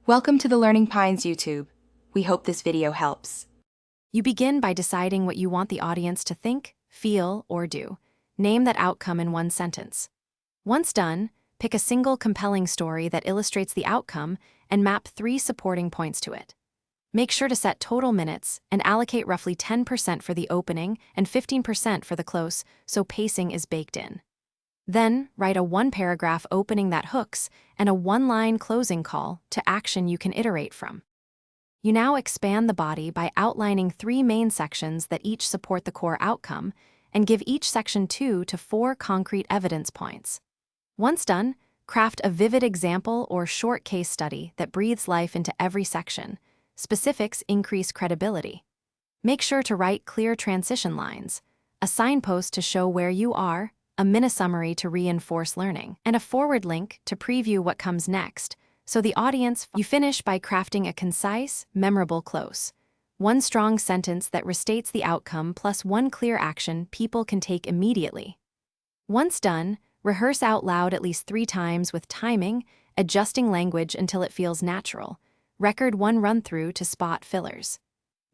Welcome to the Learning Pines YouTube. We hope this video helps. You begin by deciding what you want the audience to think, feel, or do. Name that outcome in one sentence. Once done, pick a single compelling story that illustrates the outcome and map 3 supporting points to it. Make sure to set total minutes and allocate roughly 10% for the opening and 15% for the close, so pacing is baked in. Then, write a 1-paragraph opening that hooks and a 1-line closing call to action you can iterate from. You now expand the body by outlining 3 main sections that each support the core outcome and give each section 2 to 4 concrete evidence points. Once done, craft a vivid example or short case study that breathes life into every section. Specifics increase credibility. Make sure to write clear transition lines, a signpost to show where you are, a mini-summary to reinforce learning, and a forward link to preview what comes next, so the audience. You finish by crafting a concise, memorable close. 1 strong sentence that restates the outcome plus 1 clear action people can take immediately. Once done, rehearse out loud at least 3 times with timing, adjusting language until it feels natural. Record 1 run-through to spot fillers.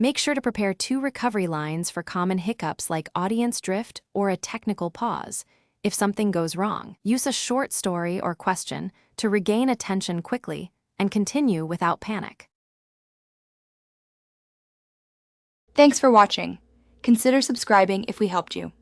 Make sure to prepare 2 recovery lines for common hiccups like audience drift or a technical pause. If something goes wrong, use a short story or question to regain attention quickly and continue without panic. Thanks for watching. Consider subscribing if we helped you.